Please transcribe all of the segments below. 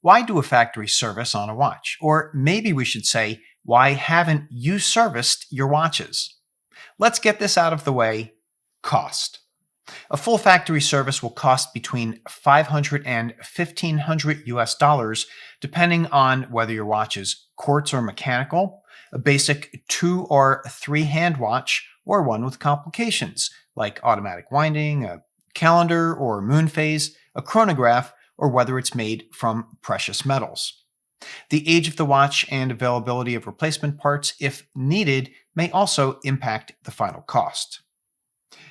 Why do a factory service on a watch? Or maybe we should say, why haven't you serviced your watches? Let's get this out of the way. Cost. A full factory service will cost between $500 and $1,500 US, depending on whether your watch is quartz or mechanical, a basic 2 or 3 hand watch, or one with complications like automatic winding, a calendar or moon phase, a chronograph, or whether it's made from precious metals. The age of the watch and availability of replacement parts, if needed, may also impact the final cost.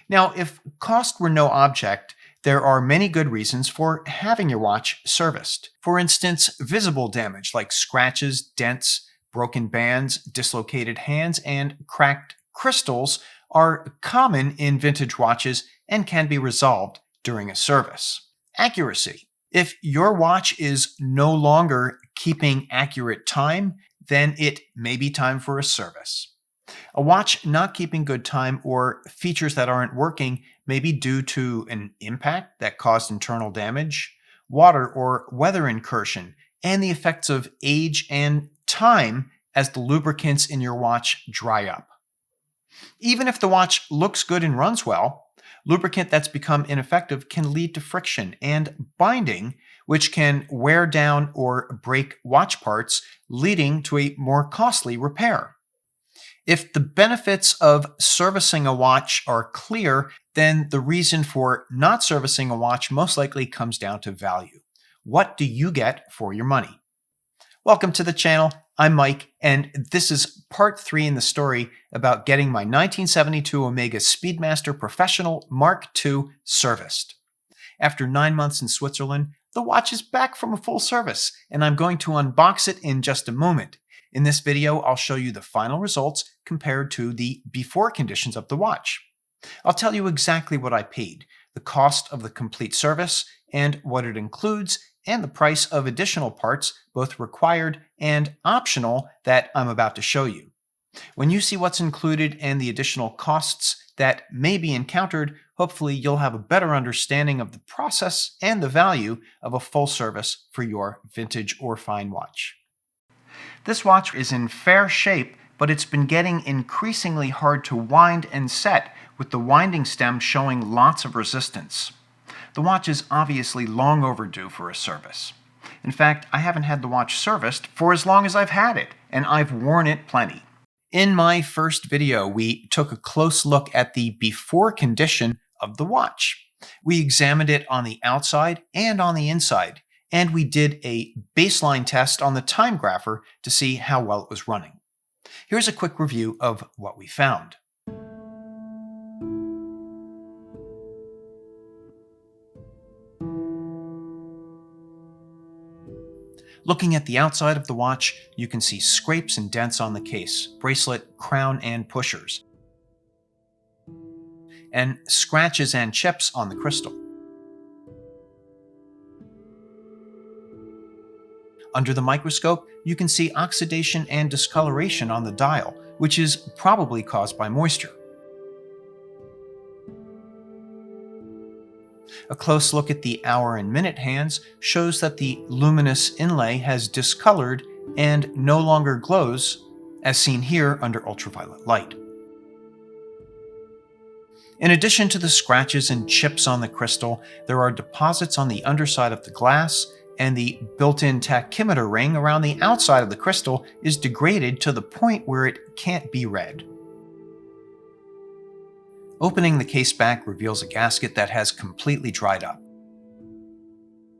Now, if cost were no object, there are many good reasons for having your watch serviced. For instance, visible damage like scratches, dents, broken bands, dislocated hands, and cracked crystals are common in vintage watches and can be resolved during a service. Accuracy. If your watch is no longer keeping accurate time, then it may be time for a service. A watch not keeping good time or features that aren't working may be due to an impact that caused internal damage, water or weather incursion, and the effects of age and time as the lubricants in your watch dry up. Even if the watch looks good and runs well, lubricant that's become ineffective can lead to friction and binding, which can wear down or break watch parts, leading to a more costly repair. If the benefits of servicing a watch are clear, then the reason for not servicing a watch most likely comes down to value. What do you get for your money? Welcome to the channel. I'm Mike, and this is part 3 in the story about getting my 1972 Omega Speedmaster Professional Mark II serviced. After 9 months in Switzerland, the watch is back from a full service, and I'm going to unbox it in just a moment. In this video, I'll show you the final results compared to the before conditions of the watch. I'll tell you exactly what I paid, the cost of the complete service, and what it includes, and the price of additional parts, both required and optional, that I'm about to show you. When you see what's included and the additional costs that may be encountered, hopefully you'll have a better understanding of the process and the value of a full service for your vintage or fine watch. This watch is in fair shape, but it's been getting increasingly hard to wind and set, with the winding stem showing lots of resistance. The watch is obviously long overdue for a service. In fact, I haven't had the watch serviced for as long as I've had it, and I've worn it plenty. In my first video, we took a close look at the before condition of the watch. We examined it on the outside and on the inside, and we did a baseline test on the time grapher to see how well it was running. Here's a quick review of what we found. Looking at the outside of the watch, you can see scrapes and dents on the case, bracelet, crown, and pushers, and scratches and chips on the crystal. Under the microscope, you can see oxidation and discoloration on the dial, which is probably caused by moisture. A close look at the hour and minute hands shows that the luminous inlay has discolored and no longer glows, as seen here under ultraviolet light. In addition to the scratches and chips on the crystal, there are deposits on the underside of the glass, and the built-in tachymeter ring around the outside of the crystal is degraded to the point where it can't be read. Opening the case back reveals a gasket that has completely dried up.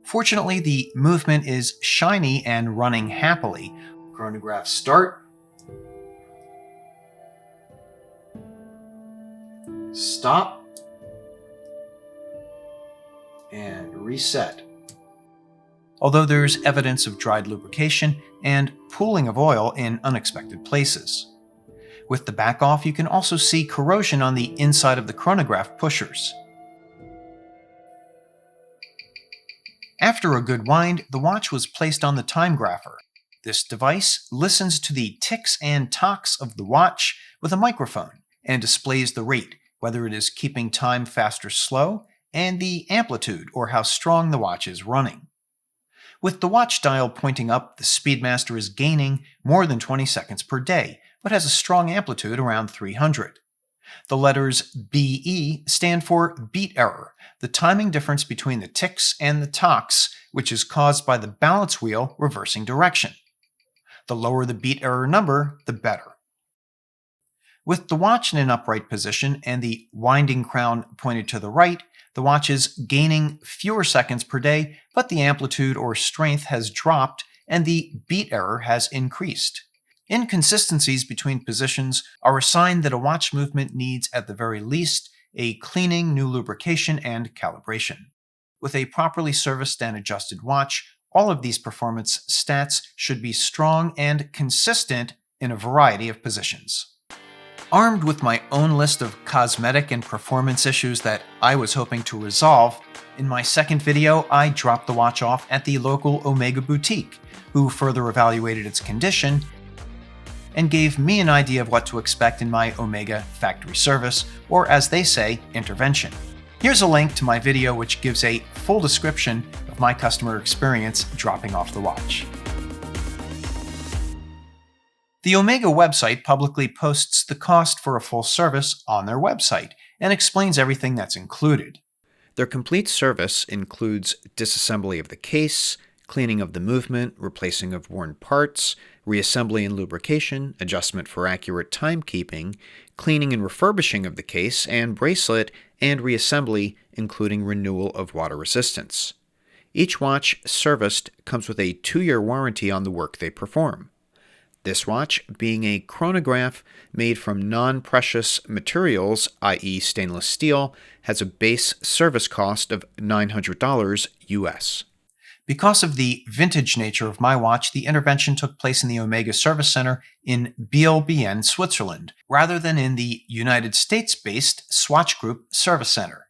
Fortunately, the movement is shiny and running happily. Chronograph start. Stop. And reset. Although there's evidence of dried lubrication and pooling of oil in unexpected places. With the back off, you can also see corrosion on the inside of the chronograph pushers. After a good wind, the watch was placed on the time grapher. This device listens to the ticks and tocks of the watch with a microphone and displays the rate, whether it is keeping time fast or slow, and the amplitude or how strong the watch is running. With the watch dial pointing up, the Speedmaster is gaining more than 20 seconds per day, but has a strong amplitude around 300. The letters BE stand for beat error, the timing difference between the ticks and the tocks, which is caused by the balance wheel reversing direction. The lower the beat error number, the better. With the watch in an upright position and the winding crown pointed to the right, the watch is gaining fewer seconds per day, but the amplitude or strength has dropped and the beat error has increased. Inconsistencies between positions are a sign that a watch movement needs, at the very least, a cleaning, new lubrication, and calibration. With a properly serviced and adjusted watch, all of these performance stats should be strong and consistent in a variety of positions. Armed with my own list of cosmetic and performance issues that I was hoping to resolve, in my second video I dropped the watch off at the local Omega boutique, who further evaluated its condition and gave me an idea of what to expect in my Omega factory service, or as they say, intervention. Here's a link to my video which gives a full description of my customer experience dropping off the watch. The Omega website publicly posts the cost for a full service on their website and explains everything that's included. Their complete service includes disassembly of the case, cleaning of the movement, replacing of worn parts, reassembly and lubrication, adjustment for accurate timekeeping, cleaning and refurbishing of the case and bracelet, and reassembly, including renewal of water resistance. Each watch serviced comes with a 2-year warranty on the work they perform. This watch, being a chronograph made from non-precious materials, i.e. stainless steel, has a base service cost of $900 US. Because of the vintage nature of my watch, the intervention took place in the Omega Service Center in Biel, Switzerland, rather than in the United States-based Swatch Group Service Center.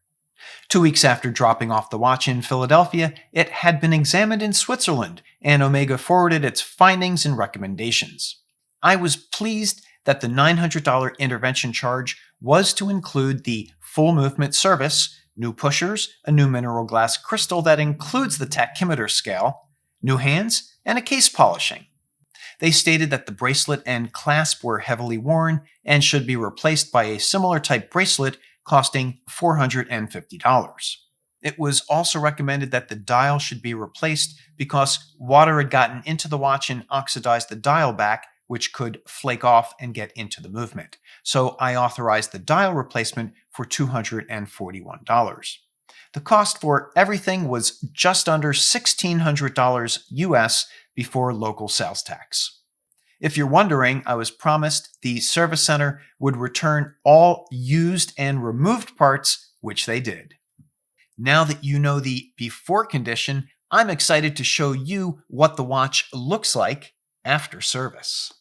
2 weeks after dropping off the watch in Philadelphia, it had been examined in Switzerland, and Omega forwarded its findings and recommendations. I was pleased that the $900 intervention charge was to include the full movement service, new pushers, a new mineral glass crystal that includes the tachymeter scale, new hands, and a case polishing. They stated that the bracelet and clasp were heavily worn and should be replaced by a similar type bracelet costing $450. It was also recommended that the dial should be replaced because water had gotten into the watch and oxidized the dial back, which could flake off and get into the movement. So I authorized the dial replacement for $241. The cost for everything was just under $1,600 US before local sales tax. If you're wondering, I was promised the service center would return all used and removed parts, which they did. Now that you know the before condition, I'm excited to show you what the watch looks like after service.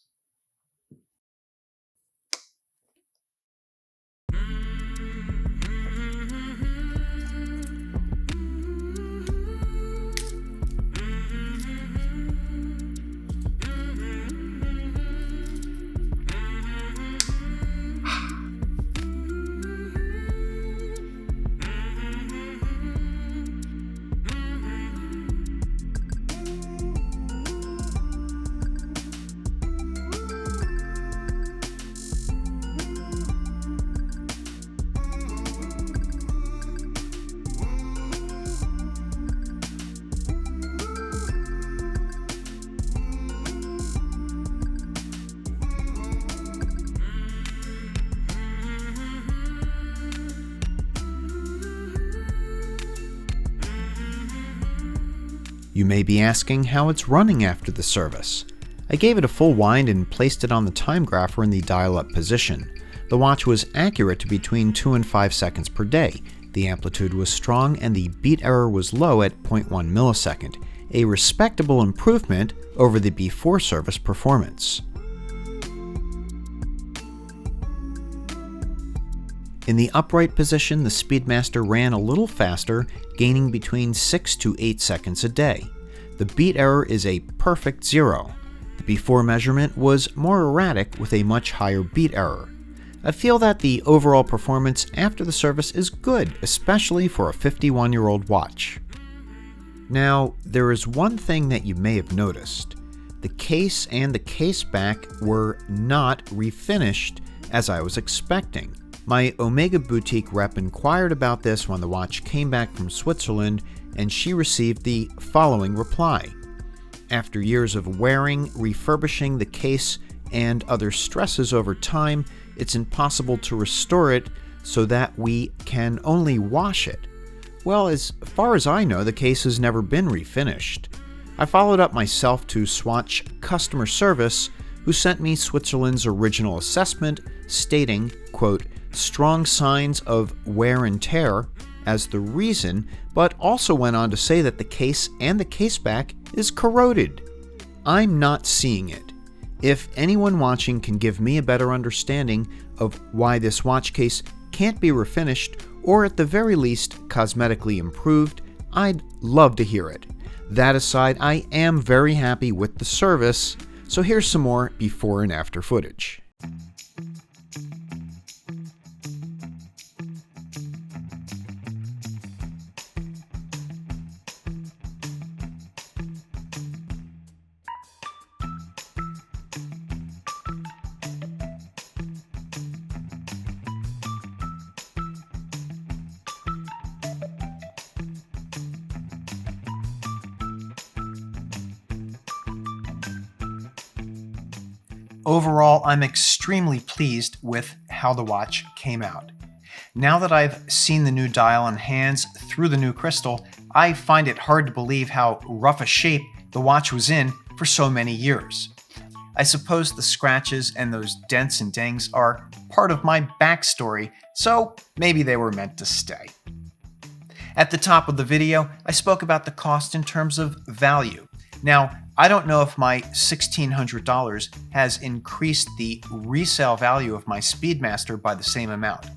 You may be asking how it's running after the service. I gave it a full wind and placed it on the time grapher in the dial-up position. The watch was accurate to between 2 and 5 seconds per day. The amplitude was strong and the beat error was low at 0.1 millisecond, a respectable improvement over the before service performance. In the upright position, the Speedmaster ran a little faster, gaining between 6 to 8 seconds a day. The beat error is a perfect 0. The before measurement was more erratic with a much higher beat error. I feel that the overall performance after the service is good, especially for a 51-year-old watch. Now, there is one thing that you may have noticed. The case and the case back were not refinished as I was expecting. My Omega boutique rep inquired about this when the watch came back from Switzerland, and she received the following reply. After years of wearing, refurbishing the case, and other stresses over time, it's impossible to restore it so that we can only wash it. Well, as far as I know, the case has never been refinished. I followed up myself to Swatch customer service, who sent me Switzerland's original assessment stating, quote, strong signs of wear and tear as the reason, but also went on to say that the case and the case back is corroded. I'm not seeing it. If anyone watching can give me a better understanding of why this watch case can't be refinished, or at the very least cosmetically improved, I'd love to hear it. That aside, I am very happy with the service, so here's some more before and after footage. Overall, I'm extremely pleased with how the watch came out. Now that I've seen the new dial and hands through the new crystal, I find it hard to believe how rough a shape the watch was in for so many years. I suppose the scratches and those dents and dings are part of my backstory, so maybe they were meant to stay. At the top of the video, I spoke about the cost in terms of value. Now, I don't know if my $1,600 has increased the resale value of my Speedmaster by the same amount.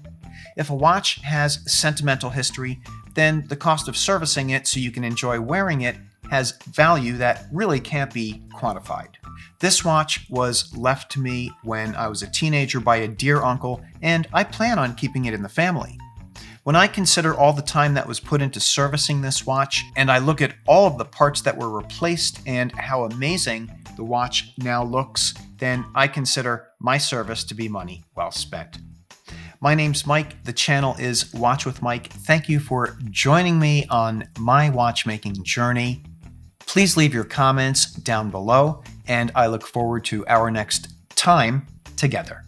If a watch has sentimental history, then the cost of servicing it so you can enjoy wearing it has value that really can't be quantified. This watch was left to me when I was a teenager by a dear uncle, and I plan on keeping it in the family. When I consider all the time that was put into servicing this watch, and I look at all of the parts that were replaced and how amazing the watch now looks, then I consider my service to be money well spent. My name's Mike. The channel is Watch with Mike. Thank you for joining me on my watchmaking journey. Please leave your comments down below, and I look forward to our next time together.